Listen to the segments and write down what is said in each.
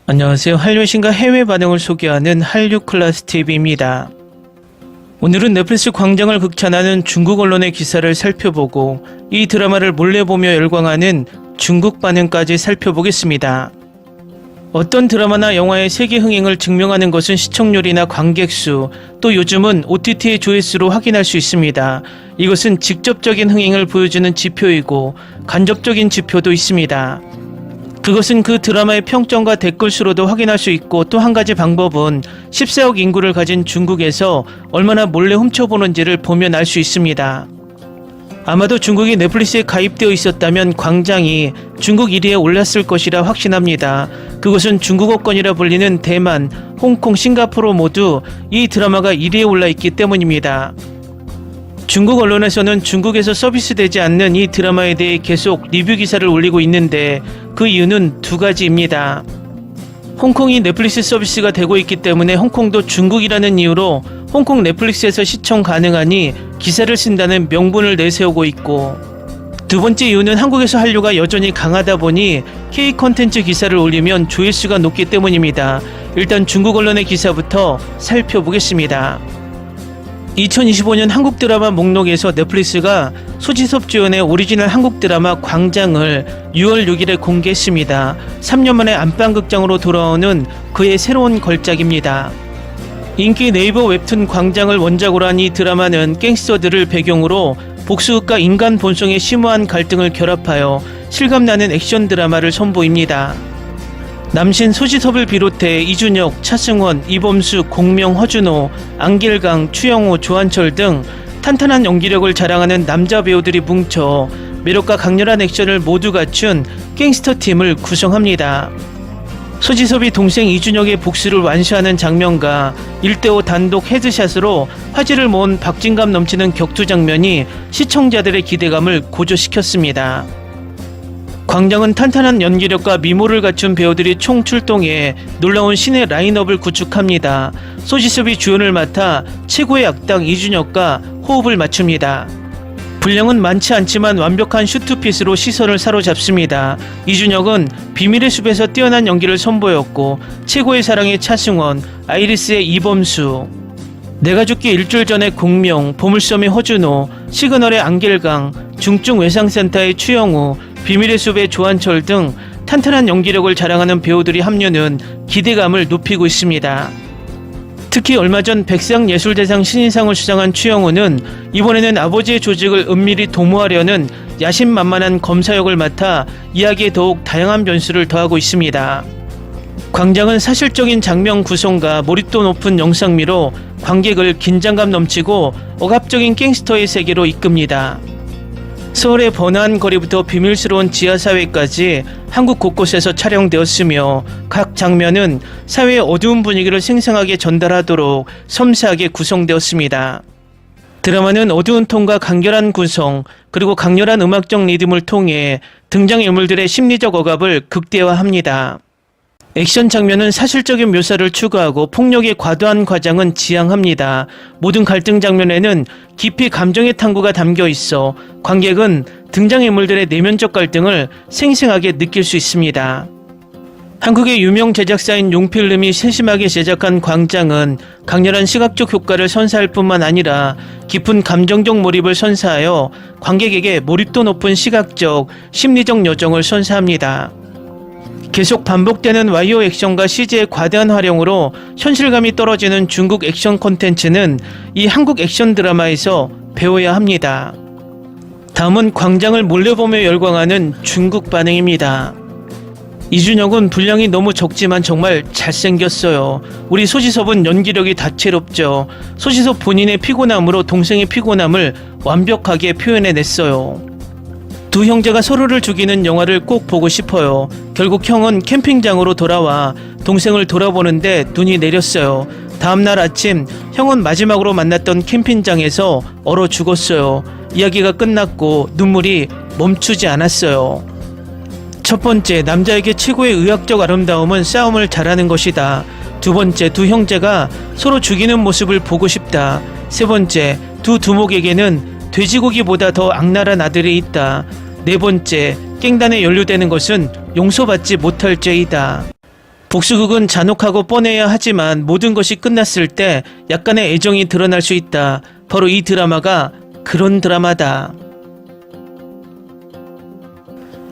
안녕하세요. 한류 신과 해외 반응을 소개하는 한류 클래스 TV입니다. 오늘은 넷플릭스 광장을 극찬하는 중국 언론의 기사를 살펴보고 이 드라마를 몰래 보며 열광하는 중국 반응까지 살펴보겠습니다. 어떤 드라마나 영화의 세계 흥행을 증명하는 것은 시청률이나 관객 수, 또 요즘은 OTT의 조회수로 확인할 수 있습니다. 이것은 직접적인 흥행을 보여주는 지표이고 간접적인 지표도 있습니다. 그것은 그 드라마의 평점과 댓글 수로도 확인할 수 있고, 또 한 가지 방법은 14억 인구를 가진 중국에서 얼마나 몰래 훔쳐보는지를 보면 알 수 있습니다. 아마도 중국이 넷플릭스에 가입되어 있었다면 광장이 중국 1위에 올랐을 것이라 확신합니다. 그것은 중국어권이라 불리는 대만, 홍콩, 싱가포르 모두 이 드라마가 1위에 올라 있기 때문입니다. 중국 언론에서는 중국에서 서비스되지 않는 이 드라마에 대해 계속 리뷰 기사를 올리고 있는데 그 이유는 두 가지입니다. 홍콩이 넷플릭스 서비스가 되고 있기 때문에 홍콩도 중국이라는 이유로 홍콩 넷플릭스에서 시청 가능하니 기사를 쓴다는 명분을 내세우고 있고, 두 번째 이유는 한국에서 한류가 여전히 강하다 보니 K 콘텐츠 기사를 올리면 조회수가 높기 때문입니다. 일단 중국 언론의 기사부터 살펴보겠습니다. 2025년 한국 드라마 목록에서 넷플릭스가 소지섭 주연의 오리지널 한국 드라마 광장을 6월 6일에 공개했습니다. 3년 만에 안방극장으로 돌아오는 그의 새로운 걸작입니다. 인기 네이버 웹툰 광장을 원작으로 한 이 드라마는 갱스터들을 배경으로 복수극과 인간 본성의 심오한 갈등을 결합하여 실감나는 액션 드라마를 선보입니다. 남신 소지섭을 비롯해 이준혁, 차승원, 이범수, 공명, 허준호, 안길강, 추영호, 조한철 등 탄탄한 연기력을 자랑하는 남자 배우들이 뭉쳐 매력과 강렬한 액션을 모두 갖춘 갱스터 팀을 구성합니다. 소지섭이 동생 이준혁의 복수를 완수하는 장면과 1대5 단독 헤드샷으로 화제를 모은 박진감 넘치는 격투 장면이 시청자들의 기대감을 고조시켰습니다. 광장은 탄탄한 연기력과 미모를 갖춘 배우들이 총 출동해 놀라운 신의 라인업을 구축합니다. 소지섭이 주연을 맡아 최고의 악당 이준혁과 호흡을 맞춥니다. 분량은 많지 않지만 완벽한 슈트핏으로 시선을 사로잡습니다. 이준혁은 비밀의 숲에서 뛰어난 연기를 선보였고, 최고의 사랑의 차승원, 아이리스의 이범수, 내가 죽기 일주일 전의 공명, 보물섬의 허준호, 시그널의 안길강, 중증 외상센터의 추영우, 비밀의 숲의 조한철 등 탄탄한 연기력을 자랑하는 배우들이 합류는 기대감을 높이고 있습니다. 특히 얼마 전 백상예술대상 신인상을 수상한 추영우는 이번에는 아버지의 조직을 은밀히 도모하려는 야심만만한 검사 역을 맡아 이야기에 더욱 다양한 변수를 더하고 있습니다. 광장은 사실적인 장면 구성과 몰입도 높은 영상미로 관객을 긴장감 넘치고 억압적인 갱스터의 세계로 이끕니다. 서울의 번화한 거리부터 비밀스러운 지하사회까지 한국 곳곳에서 촬영되었으며, 각 장면은 사회의 어두운 분위기를 생생하게 전달하도록 섬세하게 구성되었습니다. 드라마는 어두운 톤과 간결한 구성, 그리고 강렬한 음악적 리듬을 통해 등장인물들의 심리적 억압을 극대화합니다. 액션 장면은 사실적인 묘사를 추구하고 폭력의 과도한 과장은 지양합니다. 모든 갈등 장면에는 깊이 감정의 탐구가 담겨 있어 관객은 등장인물들의 내면적 갈등을 생생하게 느낄 수 있습니다. 한국의 유명 제작사인 용필름이 세심하게 제작한 광장은 강렬한 시각적 효과를 선사할 뿐만 아니라 깊은 감정적 몰입을 선사하여 관객에게 몰입도 높은 시각적, 심리적 여정을 선사합니다. 계속 반복되는 와이어 액션과 CG의 과대한 활용으로 현실감이 떨어지는 중국 액션 콘텐츠는 이 한국 액션 드라마에서 배워야 합니다. 다음은 광장을 몰래 보며 열광하는 중국 반응입니다. 이준혁은 분량이 너무 적지만 정말 잘생겼어요. 우리 소지섭은 연기력이 다채롭죠. 소지섭 본인의 피곤함으로 동생의 피곤함을 완벽하게 표현해냈어요. 두 형제가 서로를 죽이는 영화를 꼭 보고 싶어요. 결국 형은 캠핑장으로 돌아와 동생을 돌아보는데 눈이 내렸어요. 다음날 아침 형은 마지막으로 만났던 캠핑장에서 얼어 죽었어요. 이야기가 끝났고 눈물이 멈추지 않았어요. 첫 번째, 남자에게 최고의 의학적 아름다움은 싸움을 잘하는 것이다. 두 번째, 두 형제가 서로 죽이는 모습을 보고 싶다. 세 번째, 두 두목에게는 돼지고기보다 더 악랄한 아들이 있다. 네 번째, 깽단에 연루되는 것은 용서받지 못할 죄이다. 복수극은 잔혹하고 뻔해야 하지만 모든 것이 끝났을 때 약간의 애정이 드러날 수 있다. 바로 이 드라마가 그런 드라마다.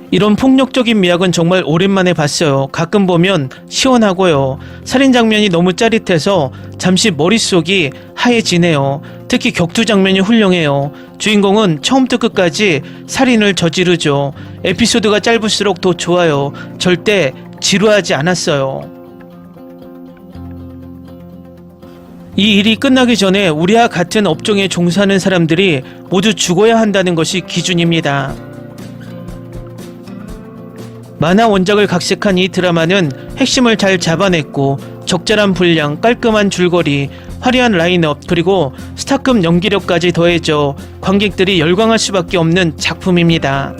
이런 폭력적인 미학은 정말 오랜만에 봤어요. 가끔 보면 시원하고요. 살인 장면이 너무 짜릿해서 잠시 머릿속이 하얘지네요. 특히 격투 장면이 훌륭해요. 주인공은 처음부터 끝까지 살인을 저지르죠. 에피소드가 짧을수록 더 좋아요. 절대 지루하지 않았어요. 이 일이 끝나기 전에 우리와 같은 업종에 종사하는 사람들이 모두 죽어야 한다는 것이 기준입니다. 만화 원작을 각색한 이 드라마는 핵심을 잘 잡아냈고 적절한 분량, 깔끔한 줄거리, 화려한 라인업, 그리고 스타급 연기력까지 더해져 관객들이 열광할 수밖에 없는 작품입니다.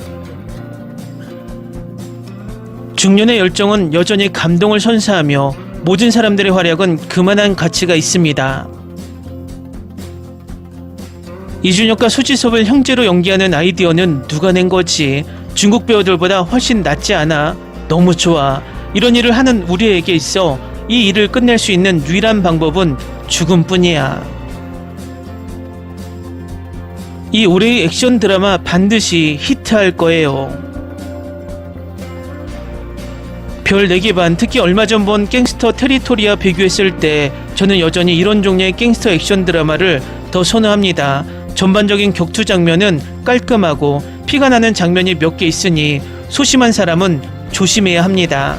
중년의 열정은 여전히 감동을 선사하며 모든 사람들의 활약은 그만한 가치가 있습니다. 이준혁과 소지섭을 형제로 연기하는 아이디어는 누가 낸 거지? 중국 배우들보다 훨씬 낫지 않아? 너무 좋아. 이런 일을 하는 우리에게 있어 이 일을 끝낼 수 있는 유일한 방법은 죽음뿐이야. 이 올해의 액션 드라마 반드시 히트할 거예요. 별 4개 반. 특히 얼마 전 본 갱스터 테리토리와 비교했을 때 저는 여전히 이런 종류의 갱스터 액션 드라마를 더 선호합니다. 전반적인 격투 장면은 깔끔하고 피가 나는 장면이 몇 개 있으니 소심한 사람은 조심해야 합니다.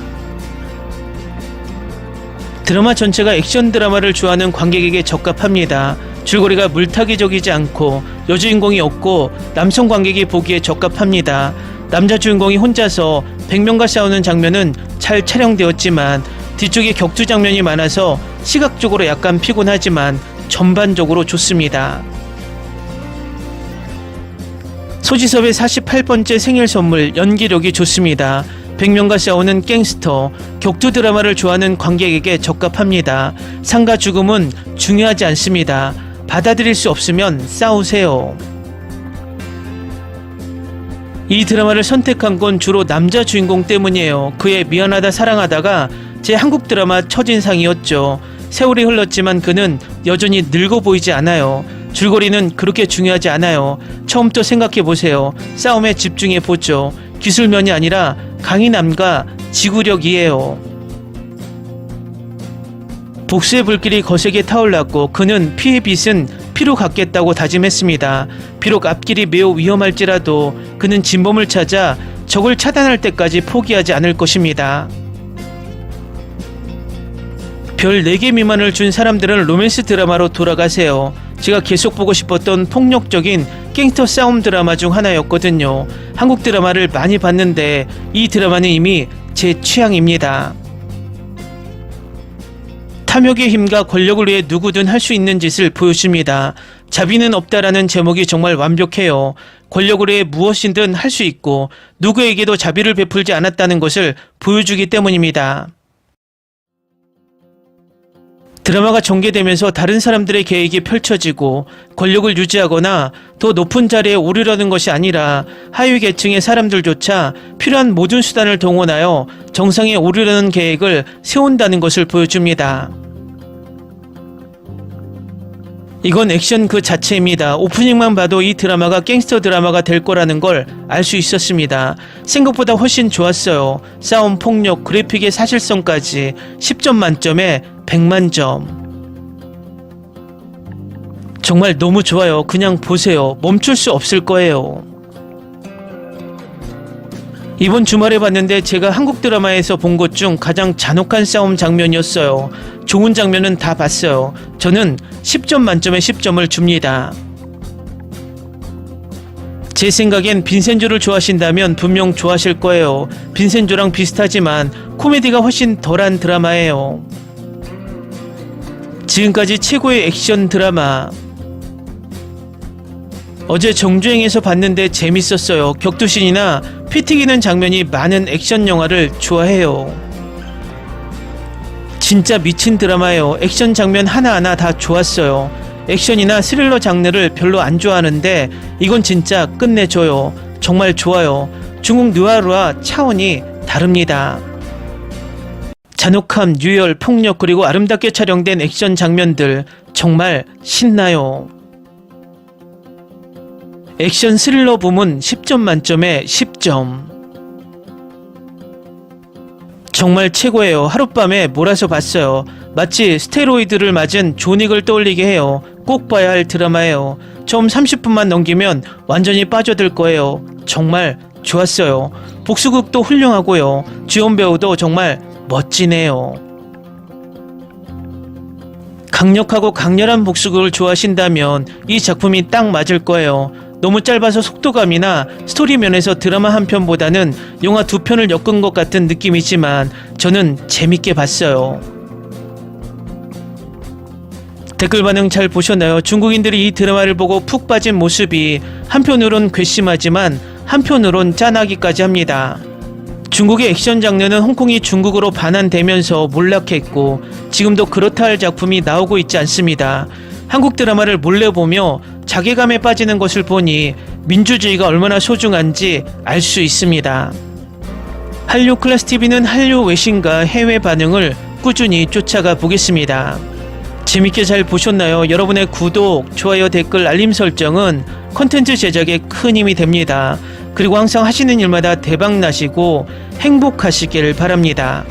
드라마 전체가 액션 드라마를 좋아하는 관객에게 적합합니다. 줄거리가 물타기적이지 않고 여주인공이 없고 남성 관객이 보기에 적합합니다. 남자 주인공이 혼자서 100명과 싸우는 장면은 잘 촬영되었지만 뒤쪽에 격투 장면이 많아서 시각적으로 약간 피곤하지만 전반적으로 좋습니다. 소지섭의 48번째 생일 선물, 연기력이 좋습니다. 100명과 싸우는 갱스터, 격투 드라마를 좋아하는 관객에게 적합합니다. 상과 죽음은 중요하지 않습니다. 받아들일 수 없으면 싸우세요. 이 드라마를 선택한 건 주로 남자 주인공 때문이에요. 그의 미안하다 사랑하다가 제 한국 드라마 첫인상이었죠. 세월이 흘렀지만 그는 여전히 늙어 보이지 않아요. 줄거리는 그렇게 중요하지 않아요. 처음부터 생각해보세요. 싸움에 집중해보죠. 기술면이 아니라 강인함과 지구력이에요. 복수의 불길이 거세게 타올랐고 그는 피의 빛은 피로 갚겠다고 다짐했습니다. 비록 앞길이 매우 위험할지라도 그는 진범을 찾아 적을 차단할 때까지 포기하지 않을 것입니다. 별 4개 미만을 준 사람들은 로맨스 드라마로 돌아가세요. 제가 계속 보고 싶었던 폭력적인 갱스터 싸움 드라마 중 하나였거든요. 한국 드라마를 많이 봤는데 이 드라마는 이미 제 취향입니다. 탐욕의 힘과 권력을 위해 누구든 할 수 있는 짓을 보여줍니다. 자비는 없다라는 제목이 정말 완벽해요. 권력을 위해 무엇이든 할 수 있고 누구에게도 자비를 베풀지 않았다는 것을 보여주기 때문입니다. 드라마가 전개되면서 다른 사람들의 계획이 펼쳐지고 권력을 유지하거나 더 높은 자리에 오르려는 것이 아니라 하위 계층의 사람들조차 필요한 모든 수단을 동원하여 정상에 오르려는 계획을 세운다는 것을 보여줍니다. 이건 액션 그 자체입니다. 오프닝만 봐도 이 드라마가 갱스터 드라마가 될 거라는 걸 알 수 있었습니다. 생각보다 훨씬 좋았어요. 싸움, 폭력, 그래픽의 사실성까지 10점 만점에 100만 점. 정말 너무 좋아요. 그냥 보세요. 멈출 수 없을 거예요. 이번 주말에 봤는데 제가 한국 드라마에서 본 것 중 가장 잔혹한 싸움 장면이었어요. 좋은 장면은 다 봤어요. 저는 10점 만점에 10점을 줍니다. 제 생각엔 빈센조를 좋아하신다면 분명 좋아하실 거예요. 빈센조랑 비슷하지만 코미디가 훨씬 덜한 드라마예요. 지금까지 최고의 액션 드라마. 어제 정주행에서 봤는데 재밌었어요. 격투신이나 피 튀기는 장면이 많은 액션 영화를 좋아해요. 진짜 미친 드라마예요. 액션 장면 하나하나 다 좋았어요. 액션이나 스릴러 장르를 별로 안 좋아하는데 이건 진짜 끝내줘요. 정말 좋아요. 중국 느와르와 차원이 다릅니다. 잔혹함, 유혈, 폭력 그리고 아름답게 촬영된 액션 장면들 정말 신나요. 액션 스릴러 부문 10점 만점에 10점. 정말 최고예요. 하룻밤에 몰아서 봤어요. 마치 스테로이드를 맞은 존윅을 떠올리게 해요. 꼭 봐야 할 드라마예요. 처음 30분만 넘기면 완전히 빠져들 거예요. 정말 좋았어요. 복수극도 훌륭하고요. 주연 배우도 정말 멋지네요. 강력하고 강렬한 복수극을 좋아하신다면 이 작품이 딱 맞을 거예요. 너무 짧아서 속도감이나 스토리 면에서 드라마 한 편보다는 영화 두 편을 엮은 것 같은 느낌이지만 저는 재밌게 봤어요. 댓글 반응 잘 보셨나요? 중국인들이 이 드라마를 보고 푹 빠진 모습이 한편으론 괘씸하지만 한편으론 짠하기까지 합니다. 중국의 액션 장르는 홍콩이 중국으로 반환되면서 몰락했고 지금도 그렇다 할 작품이 나오고 있지 않습니다. 한국 드라마를 몰래 보며 자괴감에 빠지는 것을 보니 민주주의가 얼마나 소중한지 알 수 있습니다. 한류 클래스 TV는 한류 외신과 해외 반응을 꾸준히 쫓아가 보겠습니다. 재밌게 잘 보셨나요? 여러분의 구독, 좋아요, 댓글, 알림 설정은 콘텐츠 제작에 큰 힘이 됩니다. 그리고 항상 하시는 일마다 대박 나시고 행복하시길 바랍니다.